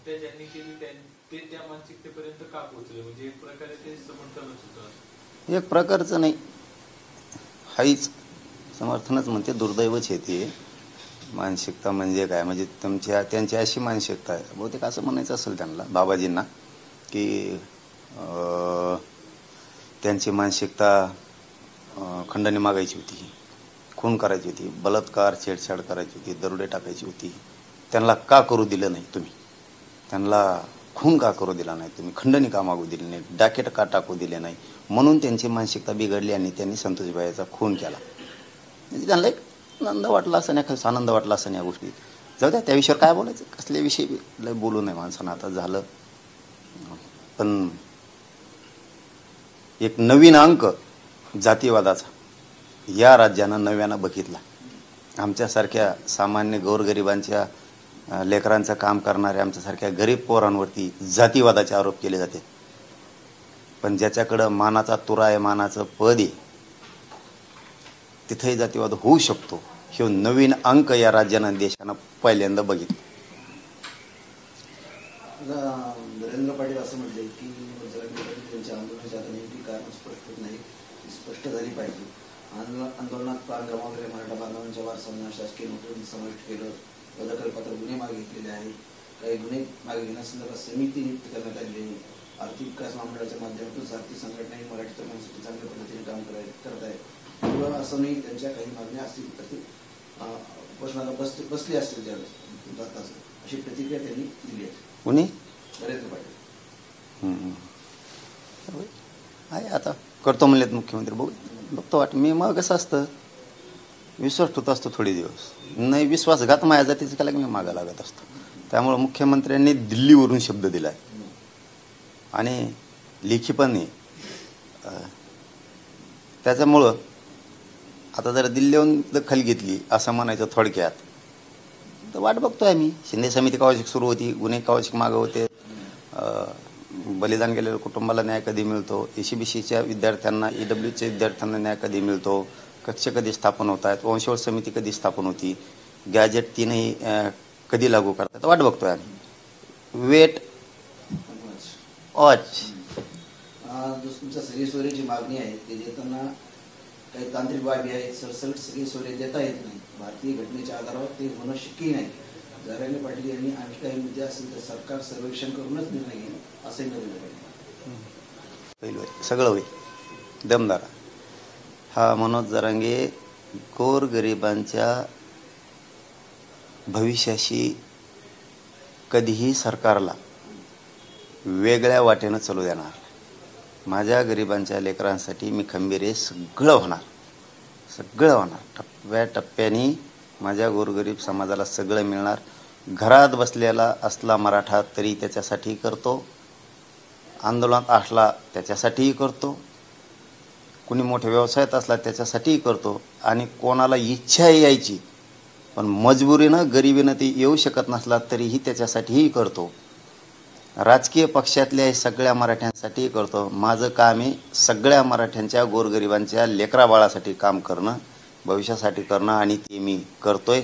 हत्या ज्यांनी केली ते त्या मानसिकतेपर्यंत का पोहोचले? म्हणजे एक प्रकारे ते समर्थनच होतं. एक प्रकारचं नाही, हाईच समर्थनच म्हणते. दुर्दैवच येते मानसिकता म्हणजे काय, म्हणजे त्यांची अशी मानसिकता आहे. बहुतेक असं म्हणायचं असेल त्यांना, बाबाजींना, की त्यांची मानसिकता खंडणी मागायची होती, खून करायची होती, बलात्कार छेडछाड करायची होती, दरोडे टाकायची होती. त्यांना का करू दिलं नाही तुम्ही? त्यांना खून का करू दिला नाही तुम्ही? खंडणी का मागू दिली नाही? डाकेट का टाकू दिले नाही? म्हणून त्यांची मानसिकता बिघडली आणि त्यांनी संतोषबाईचा खून केला. म्हणजे त्यांना एक आनंद वाटला असं नाही, खरंच आनंद वाटला असं नाही या गोष्टीत. जाऊ द्या, त्या विषयावर काय बोलायचं, कसल्या विषयी लय बोलू नये माणसानं, आता झालं. पण एक नवीन अंक जातीवादाचा या राज्यानं नव्यानं बघितला. आमच्यासारख्या सामान्य गोरगरिबांच्या लेकरांचं काम करणाऱ्या आमच्यासारख्या गरीब पोरांवरती जातीवादाचे आरोप केले जाते. पण ज्याच्याकडं मानाचा तुरा आहे, मानाचं पद आहे, तिथेही जातीवाद होऊ शकतो. हे नवीन अंक या राज्यानं देशानं पहिल्यांदा बघितलं. नरेंद्र पाटील असं म्हटले की त्यांच्या आंदोलनाच्या आता नेमकी कारण स्पष्ट नाही, स्पष्ट झाली पाहिजे. आंदोलनात प्राण गमावलेल्या मराठा बांधवांच्या वारसांना शासकीय नोकरीमध्ये समाविष्ट केलं, पदकल्पात्र गुन्हे मागे घेतलेले आहेत, काही गुन्हे मागे घेण्यासंदर्भात समिती नियुक्त करण्यात आली आहे. आर्थिक विकास महामंडळाच्या माध्यमातून सारथी संघटनाही मराठी तरुणांसाठी चांगल्या पद्धतीने काम करत आहे. किंवा असं नाही, त्यांच्या काही मागण्या असतील तर ते उपोषणाला बसली असतील ज्यावेळेस, अशी प्रतिक्रिया त्यांनी दिली आहे. कुणी? नरेंद्र पाटील आहे. आता करतो म्हणलेत मुख्यमंत्री, बघतो वाट. मी मग कसं असतं, विश्वास ठेवत असतो थोडे दिवस, नाही विश्वासघात माझ्या जातीचं केला की मी मागा लागत असतो. त्यामुळं मुख्यमंत्र्यांनी दिल्लीवरून शब्द दिला आहे आणि लेखी पण नाही. त्याच्यामुळं आता जर दिल्लीहून दखल घेतली असं म्हणायचं थोडक्यात, तर वाट बघतोय आम्ही. शिंदे समिती कावाशिक सुरू होती, गुन्हे कावाशिक मागं होते, बलिदान गेलेल्या कुटुंबाला न्याय कधी मिळतो, ECBCच्या विद्यार्थ्यांना, EWच्या विद्यार्थ्यांना न्याय कधी मिळतो, कक्ष कधी स्थापन होत आहेत, वंशवळ समिती कधी स्थापन होती, गॅजेट 3ही कधी लागू करतात, वाट बघतोय आम्ही. Wait watch. तुमच्या सगळी सोयरीची मागणी आहे ते देताना काही तांत्रिक बाबी आहेत, सरसकट सगळी सोयरे देता येत नाही. भारतीय घटनेच्या आधारावर ते होणं शक्य नाही. जरांगे पाटील यांनी आणखी काही मुद्दे असतील तर सरकार सर्वेक्षण करूनच निर्णय घेईल असंही नरेंद्र पाटील. सगळं होईल दमदार. हा मनोज जरांगे गोरगरिबांच्या भविष्याशी कधीही सरकारला वेगळ्या वाटेनं चालू देणार. माझ्या गरिबांच्या लेकरांसाठी मी खंबीर सगळं होणार. टप्प्याटप्प्याने माझ्या गोरगरीब समाजाला सगळं मिळणार. घरात बसलेला असला मराठा तरी त्याच्यासाठी करतो, आंदोलनात असला त्याच्यासाठीही करतो, कुणी मोठ्या व्यवसायात असला त्याच्यासाठीही करतो, आणि कोणाला इच्छा यायची पण मजबुरीनं गरिबीनं ते येऊ शकत नसला तरीही त्याच्यासाठीही करतो. राजकीय पक्षातल्या सगळ्या मराठ्यांसाठी करतो. माझं काम आहे सगळ्या मराठ्यांच्या गोरगरिबांच्या लेकराबाळासाठी काम करणं, भविष्यासाठी करणं, आणि ते मी करतोय.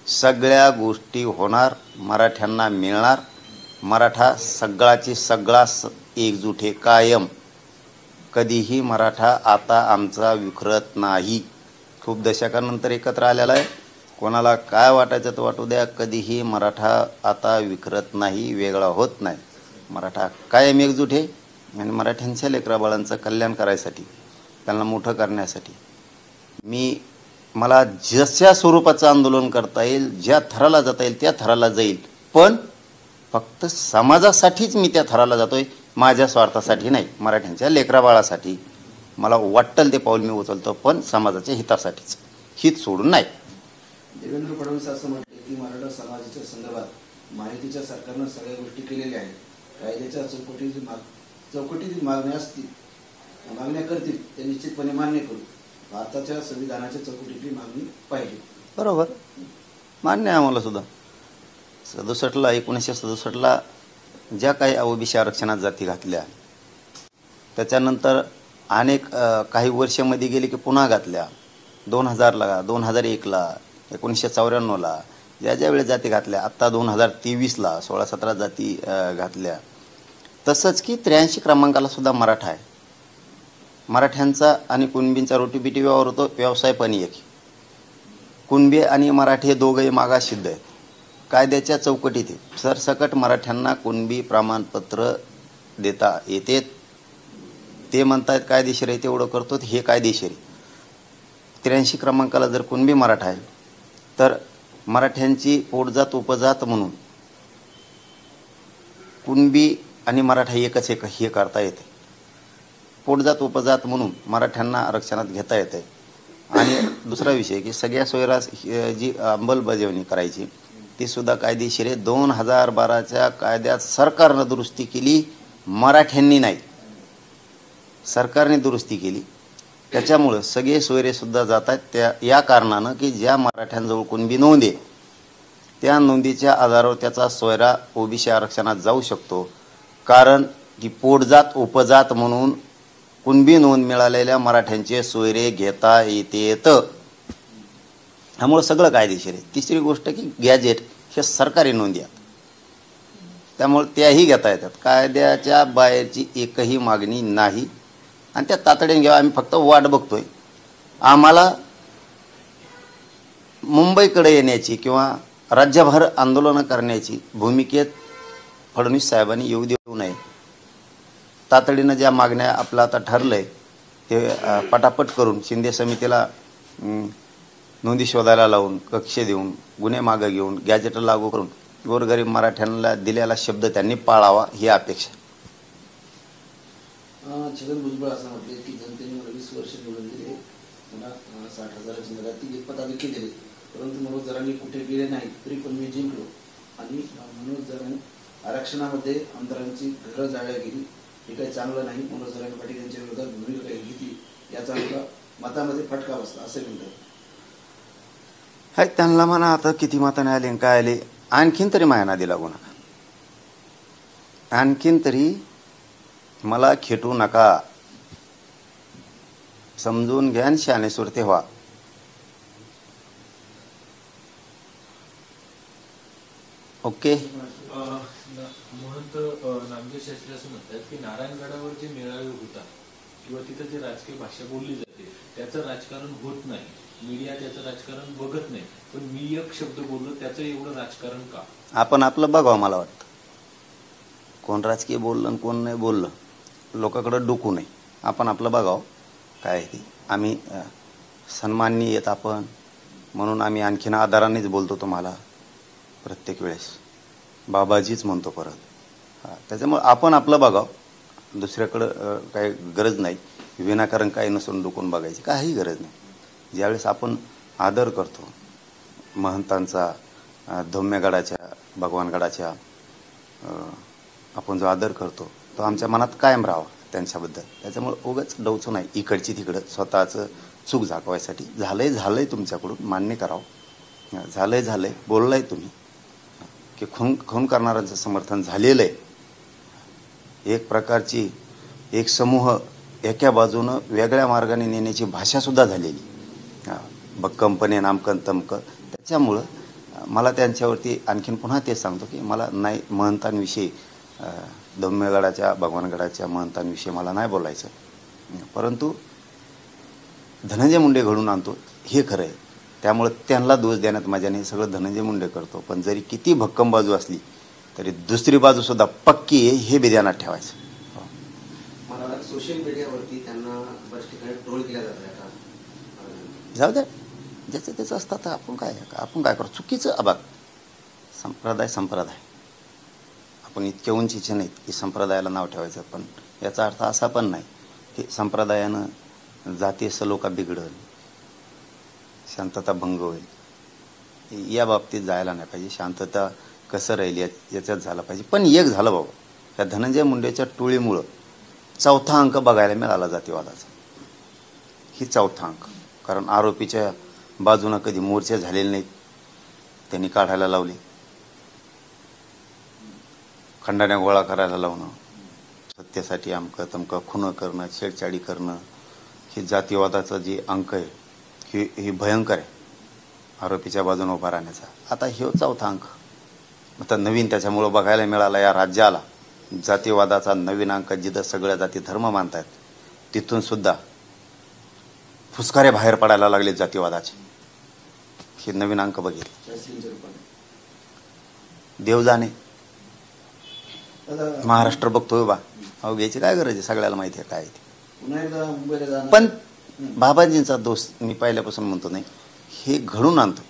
सगळ्या गोष्टी होणार, मराठ्यांना मिळणार. मराठा सगळाची सगळा एकजूट आहे कायम. कधीही मराठा आता आमचा विखरत नाही. खूप दशकानंतर एकत्र आलेला आहे. कोणाला काय वाटायचं तर वाटू द्या, कधीही मराठा आता विखरत नाही, वेगळा होत नाही. मराठा कायम एकजूट आहे आणि मराठ्यांच्या लेकराबाळांचं कल्याण करायसाठी, त्यांना मोठं करण्यासाठी मला जशा स्वरूपाचं आंदोलन करता येईल, ज्या थराला जाता येईल त्या थराला जाईल, पण फक्त समाजासाठीच मी त्या थराला जातोय, माझ्या स्वार्थासाठी नाही, मराठ्यांच्या लेकराबाळासाठी. मला वाटेल ते पाऊल मी उचलतो, पण समाजाच्या हितासाठीच, हित सोडून नाही. देवेंद्र फडणवीस असं म्हटले की मराठा समाजाच्या संदर्भात माहितीच्या सरकारनं सगळ्या गोष्टी केलेल्या आहेत. कायद्याच्या चौकटीतील मागण्या असतील, मागण्या करतील ते निश्चितपणे मान्य करू. भारताच्या संविधानाच्या चौकटीतली मागणी पाहिजे. बरोबर, मान्य आहे आम्हाला सुद्धा. 1967ला ज्या काही OBC आरक्षणात जाती घातल्या, त्याच्यानंतर अनेक काही वर्षामध्ये गेली की पुन्हा घातल्या. 2000ला, 2001ला, 1994ला, ज्या ज्या वेळेस जाती घातल्या, आत्ता 2023ला 16-17 जाती घातल्या, तसंच की 83 क्रमांकाला सुद्धा मराठा आहे. मराठ्यांचा आणि कुणबींचा रोटीबिटी व्यवहार होतो, व्यवसाय पण एक. कुणबी आणि मराठी हे दोघंही मागास सिद्ध आहेत. कायद्याच्या चौकटीत आहे. सरसकट मराठ्यांना कुणबी प्रमाणपत्र देता येते. ते म्हणतात कायदेशीर आहे तेवढं करतो, हे कायदेशीर आहे. 83 क्रमांकाला जर कुणबी मराठा आहे तर मराठ्यांची पोटजात उपजात म्हणून कुणबी आणि मराठा एकच एक हे करता येते. पोटजात उपजात म्हणून मराठ्यांना आरक्षणात घेता येते. आणि दुसरा विषय की सगळ्या सोयरास जी अंमलबजावणी करायची ती सुद्धा कायदेशीर आहे. 2012च्या कायद्यात सरकारनं दुरुस्ती केली, मराठ्यांनी नाही, सरकारने दुरुस्ती केली. त्याच्यामुळं सगळे सोयरेसुद्धा जात आहेत. त्या या कारणानं की ज्या मराठ्यांजवळ कुणबी नोंद आहे त्या नोंदीच्या आधारावर त्याचा सोयरा ओबीसी आरक्षणात जाऊ शकतो. कारण की पोटजात उपजात म्हणून कुणबी नोंद मिळालेल्या मराठ्यांचे सोयरे घेता येतेत. त्यामुळं सगळं कायदेशीर आहे. तिसरी गोष्ट की गॅजेट हे सरकारी नोंदी आहेत, त्यामुळे त्याही घेता येतात. कायद्याच्या बाहेरची एकही मागणी नाही आणि त्या तातडीने घ्यावं. आम्ही फक्त वाट बघतोय. आम्हाला मुंबईकडे येण्याची किंवा राज्यभर आंदोलनं करण्याची भूमिकेत फडणवीस साहेबांनी येऊ देऊ नये. तातडीनं ज्या मागण्या आपलं आता ठरलंय ते पटापट करून शिंदे समितीला नोंदी शोधायला लावून, कक्ष देऊन, गुन्हे मागं घेऊन, गॅजेट लागू करून गोरगरीब मराठ्यांना दिलेला शब्द त्यांनी पाळावा ही अपेक्षा. छगन भुजबळ असं म्हटले की जनतेने मला 20 वर्ष निवडून दिले, मला 60,000ची मराठी पदाधिकारी दिले, परंतु मनोज जरांगे कुठे गेले नाही तरी पण मी जिंकलो. आणि मनोज जरांगे आरक्षणामध्ये आमदारांची घरं जाळल्या गेली, हे काही चांगलं नाही. मनोज जरांगे पाटील यांच्या विरोधात भूमिका काही घेतली, याचा आपला मतामध्ये फटका बसला असं म्हणतात. हाय, त्यांना म्हणा आता किती मताने आले काय आले, आणखीन तरी मायना दिला गुन्हा, आणखीन तरी मला खेटू नका, समजून घ्या आणि शहाणे सुरते व्हा. ओके. महंत नामदेव शास्त्री असं म्हणतात की नारायणगडावर जे मेळावे होतात किंवा तिथं जे राजकीय भाषा बोलली जाते त्याचं राजकारण होत नाही, मीडिया त्याचं राजकारण बघत नाही, पण मी एक शब्द बोललो त्याचं एवढं राजकारण का? आपण आपलं बघावं. मला वाटतं कोण राजकीय बोललं आणि कोण नाही बोललं लोकांकडं डोकू नये. आपण आपलं बघावं काय आहे ते. आम्ही सन्माननीय येत आपण म्हणून आम्ही आणखीन आदरानेच बोलतो तुम्हाला प्रत्येक वेळेस, बाबाजीच म्हणतो परत. त्याच्यामुळे आपण आपलं बघावं, दुसऱ्याकडं काही गरज नाही. विनाकारण काही नसून डुकून बघायची काही गरज नाही. ज्यावेळेस आपण आदर करतो महंतांचा, धौम्यगडाच्या, भगवानगडाच्या, आपण जो आदर करतो तो आमच्या मनात कायम राहावा त्यांच्याबद्दल. त्याच्यामुळे उगाच डवचू नाही इकडची तिकडं स्वतःचं चूक झाकवायसाठी. झालंय तुमच्याकडून, मान्य करावं. झालंय बोललाय तुम्ही की खून करणाऱ्यांचं समर्थन झालेलं आहे. एक प्रकारची एक समूह एका बाजूनं वेगळ्या मार्गाने नेण्याची भाषासुद्धा झालेली, भक्कमपणे नामकं तमकं. त्याच्यामुळं मला त्यांच्यावरती आणखीन पुन्हा तेच सांगतो की मला नाही महंतांविषयी, धौम्यगडाच्या, भगवानगडाच्या महंतांविषयी मला नाही बोलायचं. परंतु धनंजय मुंडे घडून आणतो हे खरं आहे, त्यामुळे त्यांना दोष देण्यात मजा नाही. सगळं धनंजय मुंडे करतो. पण जरी किती भक्कम बाजू असली तरी दुसरी बाजूसुद्धा पक्की आहे हे बी ध्यानात ठेवायचं. मला सोशल मीडियावरती त्यांना बऱ्याच ठिकाणी ट्रोल केला जात आहे. जाऊ द्या, ज्याचं त्याचं असतं. तर आपण काय करू? चुकीचं अबाग संप्रदाय. आपण इतक्या उंचीचे नाहीत की संप्रदायाला नाव ठेवायचं. पण याचा अर्थ असा पण नाही की संप्रदायानं जातीय सलोखा बिघडल, शांतता भंग होईल, या बाबतीत जायला नाही पाहिजे. शांतता कसं राहील याच्यात झालं पाहिजे. पण एक झालं बाबा, या धनंजय मुंडेच्या टोळीमुळं 4था अंक बघायला मिळाला जातीवादाचा. ही 4था अंक. कारण आरोपीच्या बाजूनं कधी मोर्चे झालेले नाहीत, त्यांनी काढायला लावले. खंडाण्या गोळा करायला लावणं, सत्तेसाठी अमकं तमकं खुनं करणं, छेडछाडी करणं, हे जातीवादाचं जे अंक आहे ही भयंकर आहे. आरोपीच्या बाजूने उभा राहण्याचा. आता ह्यो चौथा अंक आता नवीन त्याच्यामुळं बघायला मिळाला या राज्याला. जातीवादाचा नवीन अंक, जिथं सगळ्या जाती धर्म मानतायत तिथून सुद्धा फुसकारे बाहेर पडायला लागले जातीवादाचे. हे नवीन अंक बघितले. शास्त्रींच्या रूपाने देव जाणे. आता महाराष्ट्र बघतोय बा. अहो घ्यायची काय गरज आहे, सगळ्याला माहिती आहे काय आहे ते. पुन्हा एकदा मुंबईला जाणार पण बाबाजींचा दोष मी पहिल्यापासून म्हणतो नाही, हे घडून आणतो.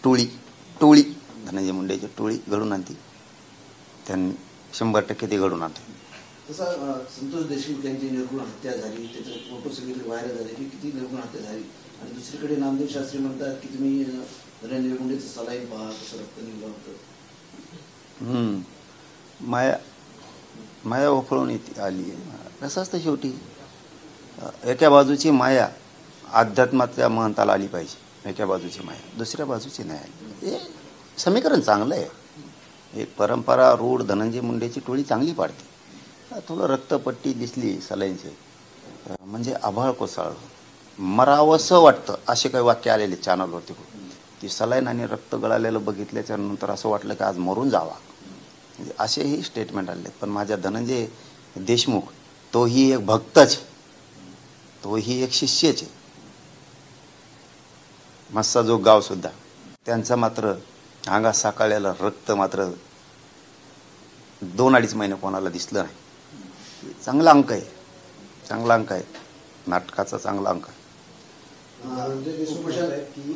टोळी धनंजय मुंडेची टोळी घडून आणते. त्यांनी 100% ते घडून आणते. तसा संतोष देशमुख यांची निर्गुण हत्या झाली, त्याचे फोटो सगळे व्हायरल झाले की किती निर्गुण हत्या झाली. आणि दुसरीकडे नामदेव शास्त्री म्हणतात की तुम्ही नरेंद्र मुंडेचं सलाईन पहा कसं रक्त निघलं होतं. माया उफळून येते आली आहे. कसं असतं शेवटी, एका बाजूची माया अध्यात्माच्या महंताला आली पाहिजे, एका बाजूची माया, दुसऱ्या बाजूची नाही आली. हे समीकरण चांगलं आहे. एक परंपरा रूढ धनंजय मुंडेची टोळी चांगली पाडते. थोडं रक्तपट्टी दिसली सलाईनची म्हणजे आभाळ कोसळलं, मरावंसं वाटतं, असे काही वाक्य आलेले चॅनलवरती. ती सलाईन आणि रक्त गळालेलं बघितल्याच्या नंतर असं वाटलं की आज मरून जावा, म्हणजे असेही स्टेटमेंट आले. पण माझ्या धनंजय देशमुख तोही एक भक्तच, तोही एक शिष्यच आहे. मस्सा जो गाव सुद्धा त्यांचं मात्र अंगात साकाळलेलं रक्त मात्र 2-2.5 महिने कोणाला दिसलं नाही. चांगला अंक आहे, चांगला अंक आहे, नाटकाचा चांगला अंक आहे. म्हणजे देशमुख की